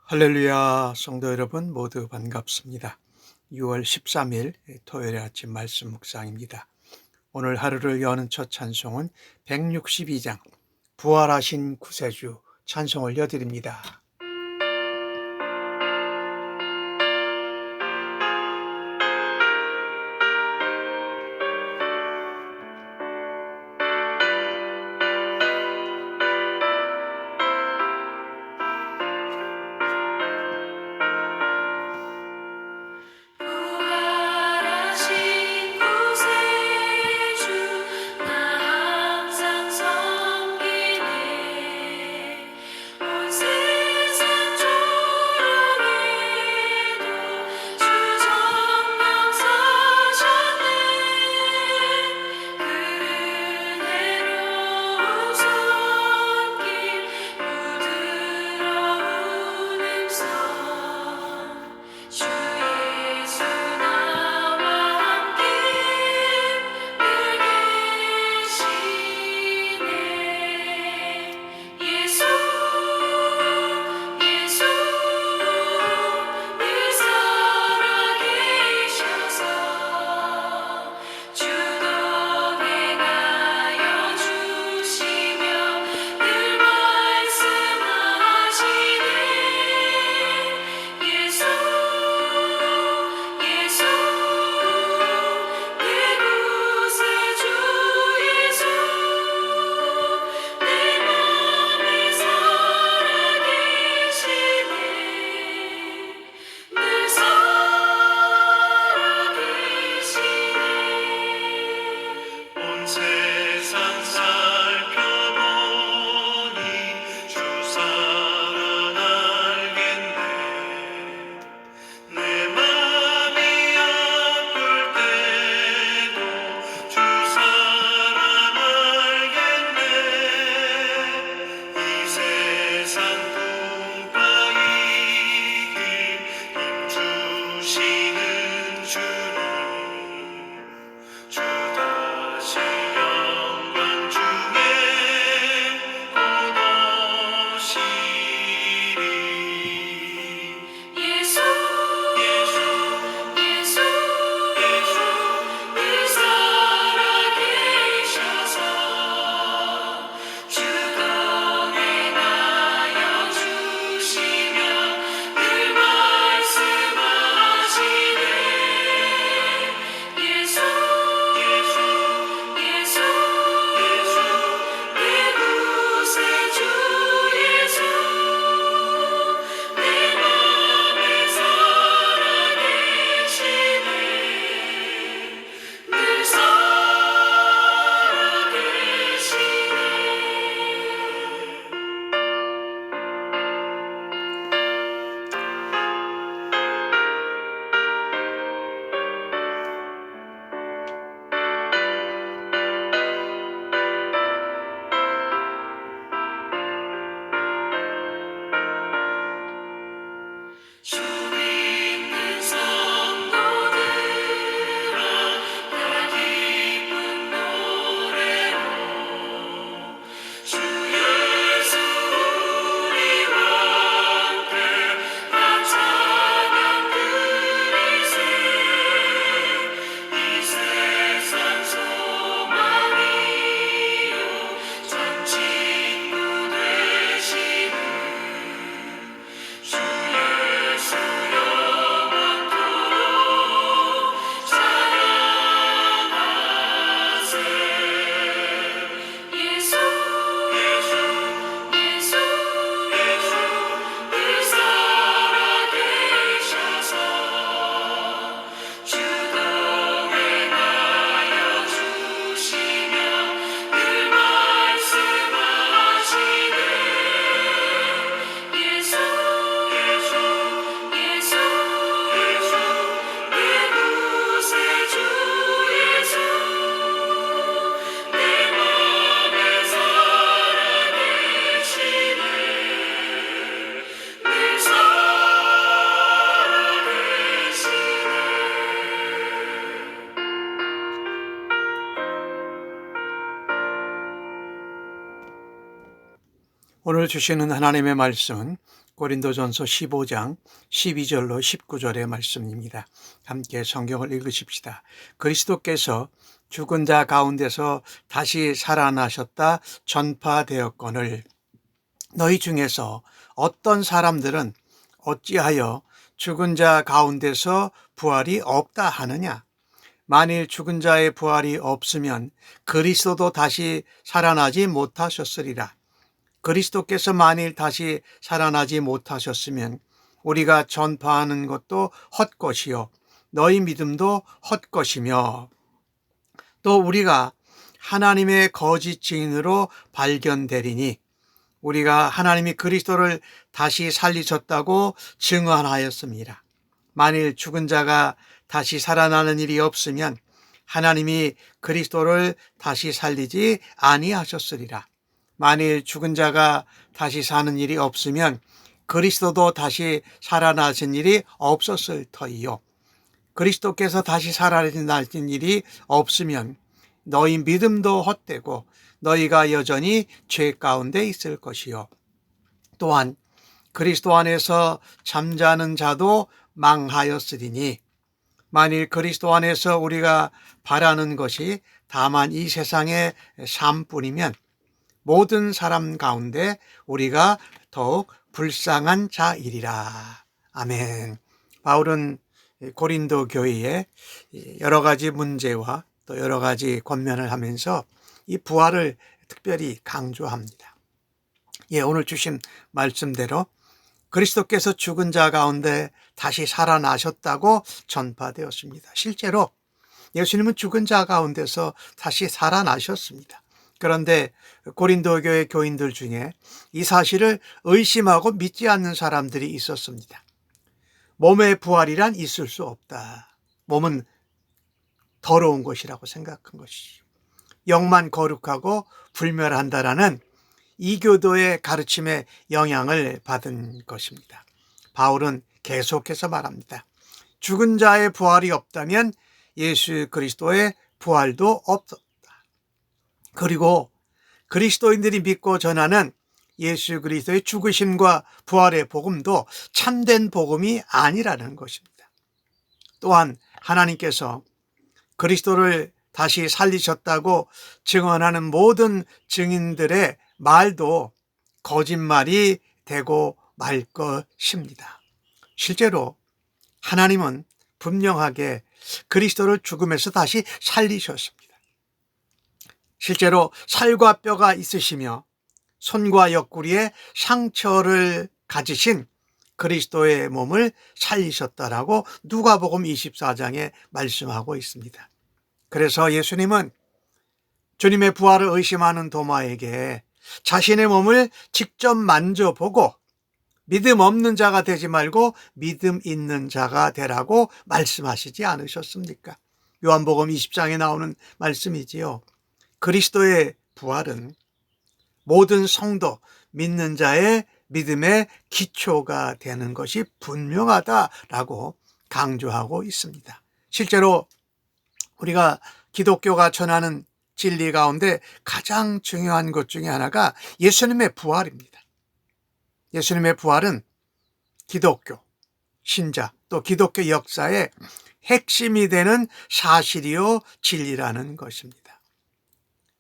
할렐루야, 성도 여러분 모두 반갑습니다. 6월 13일 토요일 아침 말씀 묵상입니다. 오늘 하루를 여는 첫 찬송은 162장 부활하신 구세주 찬송 올려드립니다. 부활하신 구세주 나 항상 섬기네 온 세상 조롱에도 주 정령 사셨네 그 은혜로운 손길 부드러운 음성 주 예수 나와 함께 늘 계시네 예수 예수 늘 살아계셔서 주도 행하여 주시며 늘 말씀하시네 예수 예수 내 구세주 예수 내 맘에 살아계시네 늘 살아계시네 온 세상 살펴보니 주 사랑 알겠네 내 맘이 아플 때도 주 사랑 알겠네 이 세상 풍파의 힘주시는 주님 주 다시 영광 중에 곧 오시리 예수 예수 예수 예수 늘 살아계셔서 주도 행하여 주시며 늘 말씀하시네 예수 예수 예수 예수 내 구세주 예수 내 맘에 살아계시네 늘 살아계시네 주 믿는 성도들아 다 기쁜 노래로 주 예수 우리와 함께 다 찬양 드리세 이 세상 소망이요 참 친구 되시는 주 예수 영원토록 찬양하세 예수 예수 예수 예수 늘 살아계셔서 주도 행하여 주시며 늘 말씀하시네 예수 예수 예수 예수 내 구세주 예수 내 맘에 살아계시네 늘 살아계시네 오늘 주시는 하나님의 말씀은 고린도전서 15장 12절로 19절의 말씀입니다. 함께 성경을 읽으십시다. 그리스도께서 죽은 자 가운데서 다시 살아나셨다 전파되었거늘 너희 중에서 어떤 사람들은 어찌하여 죽은 자 가운데서 부활이 없다 하느냐? 만일 죽은 자의 부활이 없으면 그리스도도 다시 살아나지 못하셨으리라. 그리스도께서 만일 다시 살아나지 못하셨으면 우리가 전파하는 것도 헛것이요 너희 믿음도 헛것이며 또 우리가 하나님의 거짓 증인으로 발견되리니 우리가 하나님이 그리스도를 다시 살리셨다고 증언하였습니다. 만일 죽은 자가 다시 살아나는 일이 없으면 하나님이 그리스도를 다시 살리지 아니하셨으리라. 만일 죽은 자가 다시 사는 일이 없으면 그리스도도 다시 살아나신 일이 없었을 터이요. 그리스도께서 다시 살아나신 일이 없으면 너희 믿음도 헛되고 너희가 여전히 죄 가운데 있을 것이요. 또한 그리스도 안에서 잠자는 자도 망하였으리니 만일 그리스도 안에서 우리가 바라는 것이 다만 이 세상의 삶뿐이면 모든 사람 가운데 우리가 더욱 불쌍한 자이리라. 아멘. 바울은 고린도 교회에 여러 가지 문제와 또 여러 가지 권면을 하면서 이 부활을 특별히 강조합니다. 오늘 주신 말씀대로 그리스도께서 죽은 자 가운데 다시 살아나셨다고 전파되었습니다. 실제로 예수님은 죽은 자 가운데서 다시 살아나셨습니다. 그런데 고린도 교회 교인들 중에 이 사실을 의심하고 믿지 않는 사람들이 있었습니다. 몸의 부활이란 있을 수 없다. 몸은 더러운 것이라고 생각한 것이죠. 영만 거룩하고 불멸한다라는 이교도의 가르침에 영향을 받은 것입니다. 바울은 계속해서 말합니다. 죽은 자의 부활이 없다면 예수 그리스도의 부활도 없었다. 그리고 그리스도인들이 믿고 전하는 예수 그리스도의 죽으심과 부활의 복음도 참된 복음이 아니라는 것입니다. 또한 하나님께서 그리스도를 다시 살리셨다고 증언하는 모든 증인들의 말도 거짓말이 되고 말 것입니다. 실제로 하나님은 분명하게 그리스도를 죽음에서 다시 살리셨습니다. 실제로 살과 뼈가 있으시며 손과 옆구리에 상처를 가지신 그리스도의 몸을 살리셨다라고 누가복음 24장에 말씀하고 있습니다. 그래서 예수님은 주님의 부활을 의심하는 도마에게 자신의 몸을 직접 만져보고 믿음 없는 자가 되지 말고 믿음 있는 자가 되라고 말씀하시지 않으셨습니까? 요한복음 20장에 나오는 말씀이지요. 그리스도의 부활은 모든 성도 믿는 자의 믿음의 기초가 되는 것이 분명하다라고 강조하고 있습니다. 실제로 우리가 기독교가 전하는 진리 가운데 가장 중요한 것 중에 하나가 예수님의 부활입니다. 예수님의 부활은 기독교, 신자, 또 기독교 역사의 핵심이 되는 사실이요 진리라는 것입니다.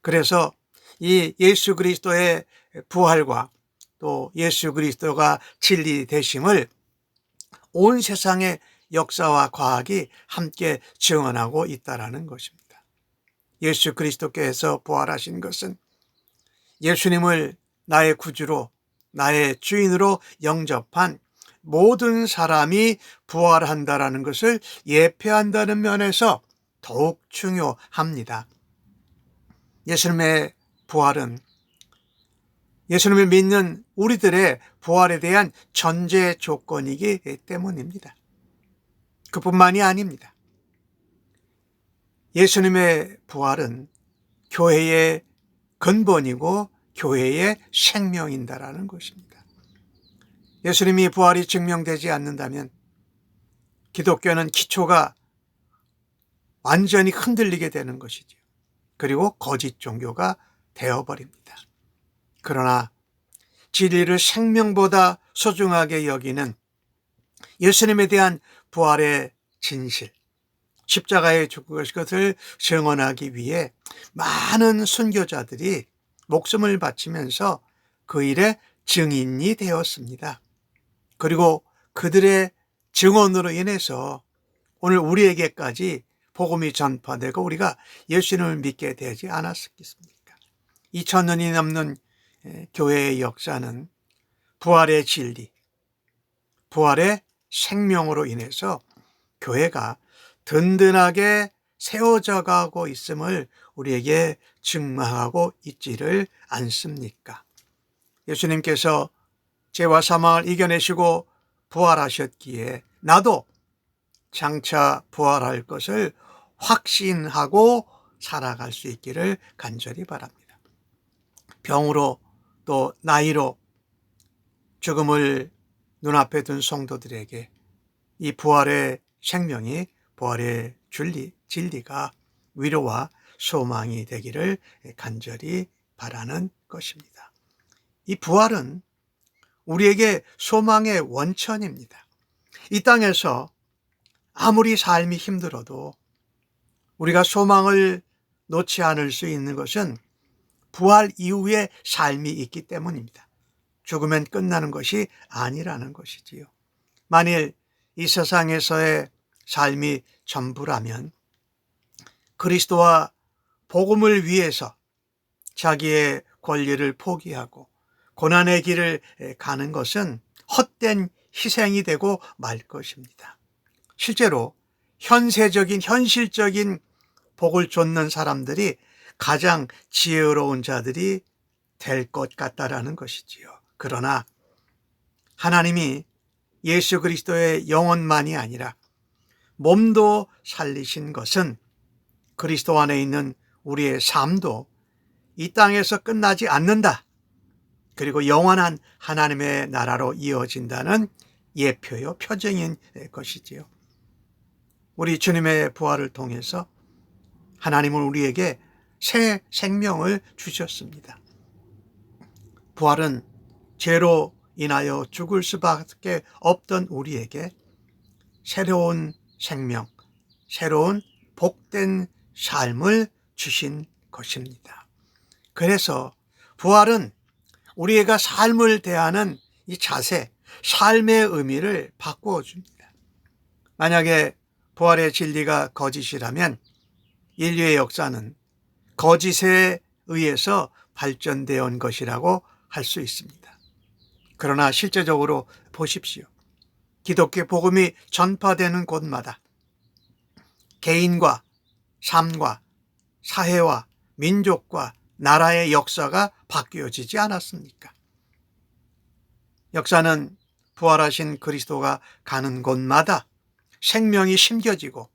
그래서 이 예수 그리스도의 부활과 또 예수 그리스도가 진리 되심을 온 세상의 역사와 과학이 함께 증언하고 있다는 것입니다. 예수 그리스도께서 부활하신 것은 예수님을 나의 구주로 나의 주인으로 영접한 모든 사람이 부활한다라는 것을 예표한다는 면에서 더욱 중요합니다. 예수님의 부활은 예수님을 믿는 우리들의 부활에 대한 전제 조건이기 때문입니다. 그뿐만이 아닙니다. 예수님의 부활은 교회의 근본이고 교회의 생명인다라는 것입니다. 예수님이 부활이 증명되지 않는다면 기독교는 기초가 완전히 흔들리게 되는 것이죠. 그리고 거짓 종교가 되어버립니다. 그러나 진리를 생명보다 소중하게 여기는 예수님에 대한 부활의 진실, 십자가에 죽은 것을 증언하기 위해 많은 순교자들이 목숨을 바치면서 그 일의 증인이 되었습니다. 그리고 그들의 증언으로 인해서 오늘 우리에게까지 복음이 전파되고 우리가 예수님을 믿게 되지 않았겠습니까? 2000년이 넘는 교회의 역사는 부활의 진리, 부활의 생명으로 인해서 교회가 든든하게 세워져 가고 있음을 우리에게 증명하고 있지를 않습니까? 예수님께서 죄와 사망을 이겨내시고 부활하셨기에 나도 장차 부활할 것을 확신하고 살아갈 수 있기를 간절히 바랍니다. 병으로 또 나이로 죽음을 눈앞에 둔 성도들에게 이 부활의 생명이, 부활의 진리가 위로와 소망이 되기를 간절히 바라는 것입니다. 이 부활은 우리에게 소망의 원천입니다. 이 땅에서 아무리 삶이 힘들어도 우리가 소망을 놓지 않을 수 있는 것은 부활 이후의 삶이 있기 때문입니다. 죽으면 끝나는 것이 아니라는 것이지요. 만일 이 세상에서의 삶이 전부라면 그리스도와 복음을 위해서 자기의 권리를 포기하고 고난의 길을 가는 것은 헛된 희생이 되고 말 것입니다. 실제로 현실적인 복을 좇는 사람들이 가장 지혜로운 자들이 될 것 같다라는 것이지요. 그러나 하나님이 예수 그리스도의 영혼만이 아니라 몸도 살리신 것은 그리스도 안에 있는 우리의 삶도 이 땅에서 끝나지 않는다. 그리고 영원한 하나님의 나라로 이어진다는 예표요, 표징인 것이지요. 우리 주님의 부활을 통해서 하나님은 우리에게 새 생명을 주셨습니다. 부활은 죄로 인하여 죽을 수밖에 없던 우리에게 새로운 생명, 새로운 복된 삶을 주신 것입니다. 그래서 부활은 우리가 삶을 대하는 이 자세, 삶의 의미를 바꾸어 줍니다. 만약에 부활의 진리가 거짓이라면 인류의 역사는 거짓에 의해서 발전되어 온 것이라고 할 수 있습니다. 그러나 실제적으로 보십시오. 기독교 복음이 전파되는 곳마다 개인과 삶과 사회와 민족과 나라의 역사가 바뀌어지지 않았습니까? 역사는 부활하신 그리스도가 가는 곳마다 생명이 심겨지고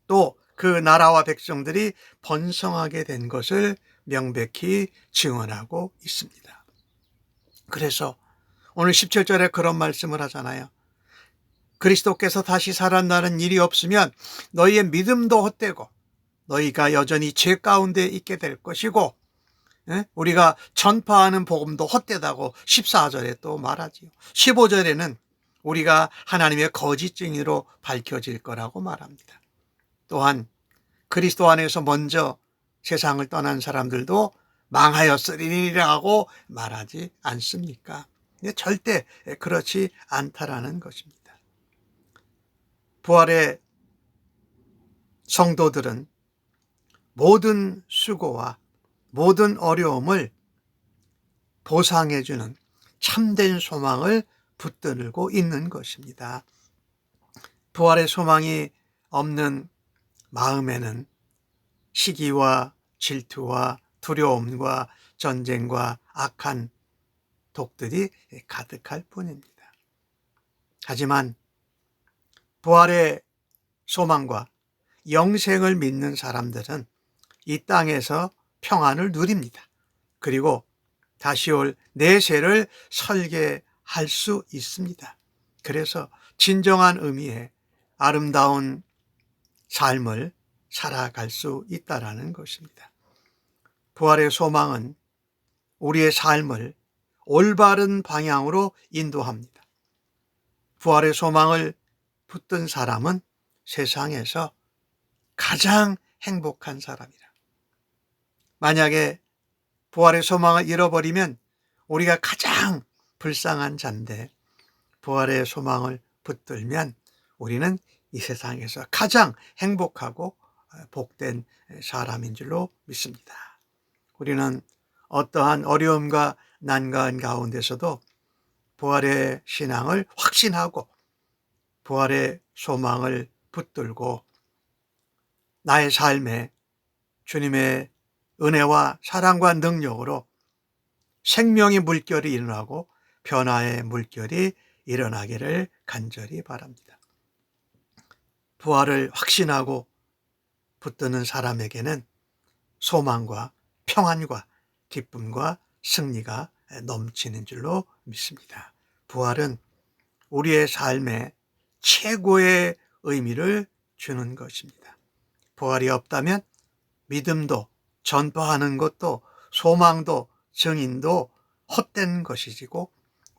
또 그 나라와 백성들이 번성하게 된 것을 명백히 증언하고 있습니다. 그래서 오늘 17절에 그런 말씀을 하잖아요. 그리스도께서 다시 살아나는 일이 없으면 너희의 믿음도 헛되고 너희가 여전히 죄 가운데 있게 될 것이고 우리가 전파하는 복음도 헛되다고 14절에 또 말하지요. 15절에는 우리가 하나님의 거짓 증인으로 밝혀질 거라고 말합니다. 또한 그리스도 안에서 먼저 세상을 떠난 사람들도 망하였으리라고 말하지 않습니까? 절대 그렇지 않다라는 것입니다. 부활의 성도들은 모든 수고와 모든 어려움을 보상해주는 참된 소망을 붙들고 있는 것입니다. 부활의 소망이 없는 마음에는 시기와 질투와 두려움과 전쟁과 악한 독들이 가득할 뿐입니다. 하지만 부활의 소망과 영생을 믿는 사람들은 이 땅에서 평안을 누립니다. 그리고 다시 올 내세를 설계할 수 있습니다. 그래서 진정한 의미의 아름다운 삶을 살아갈 수 있다라는 것입니다. 부활의 소망은 우리의 삶을 올바른 방향으로 인도합니다. 부활의 소망을 붙든 사람은 세상에서 가장 행복한 사람이라. 만약에 부활의 소망을 잃어버리면 우리가 가장 불쌍한 자인데, 부활의 소망을 붙들면 우리는 이 세상에서 가장 행복하고 복된 사람인 줄로 믿습니다. 우리는 어떠한 어려움과 난관 가운데서도 부활의 신앙을 확신하고 부활의 소망을 붙들고 나의 삶에 주님의 은혜와 사랑과 능력으로 생명의 물결이 일어나고 변화의 물결이 일어나기를 간절히 바랍니다. 부활을 확신하고 붙드는 사람에게는 소망과 평안과 기쁨과 승리가 넘치는 줄로 믿습니다. 부활은 우리의 삶에 최고의 의미를 주는 것입니다. 부활이 없다면 믿음도 전파하는 것도 소망도 증인도 헛된 것이지고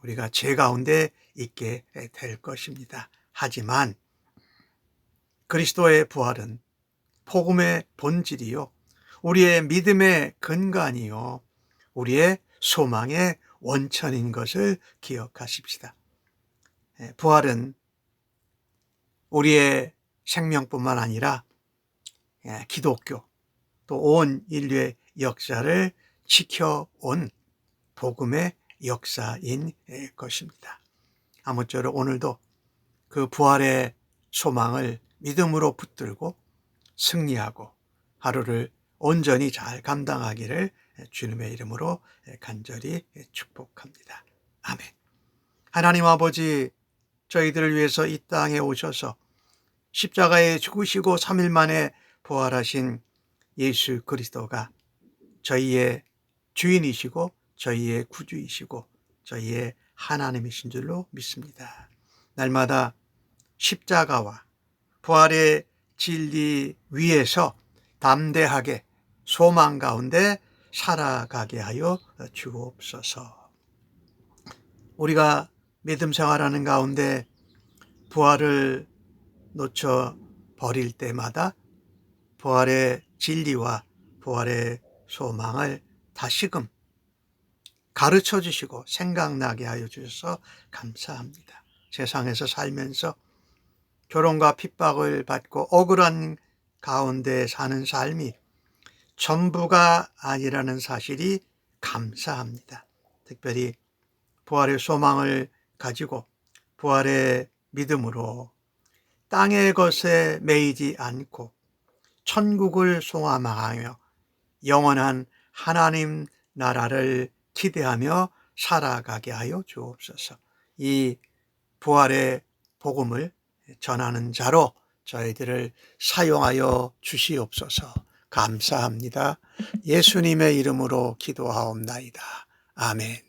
우리가 죄 가운데 있게 될 것입니다. 하지만 그리스도의 부활은 복음의 본질이요, 우리의 믿음의 근간이요, 우리의 소망의 원천인 것을 기억하십시다. 부활은 우리의 생명뿐만 아니라 기독교 또 온 인류의 역사를 지켜온 복음의 역사인 것입니다. 아무쪼록 오늘도 그 부활의 소망을 믿음으로 붙들고 승리하고 하루를 온전히 잘 감당하기를 주님의 이름으로 간절히 축복합니다. 아멘. 하나님 아버지, 저희들을 위해서 이 땅에 오셔서 십자가에 죽으시고 3일 만에 부활하신 예수 그리스도가 저희의 주인이시고 저희의 구주이시고 저희의 하나님이신 줄로 믿습니다. 날마다 십자가와 부활의 진리 위에서 담대하게 소망 가운데 살아가게 하여 주옵소서. 우리가 믿음 생활하는 가운데 부활을 놓쳐 버릴 때마다 부활의 진리와 부활의 소망을 다시금 가르쳐 주시고 생각나게 하여 주셔서 감사합니다. 세상에서 살면서 조롱과 핍박을 받고 억울한 가운데 사는 삶이 전부가 아니라는 사실이 감사합니다. 특별히 부활의 소망을 가지고 부활의 믿음으로 땅의 것에 매이지 않고 천국을 소망하며 영원한 하나님 나라를 기대하며 살아가게 하여 주옵소서. 이 부활의 복음을 전하는 자로 저희들을 사용하여 주시옵소서. 감사합니다. 예수님의 이름으로 기도하옵나이다. 아멘.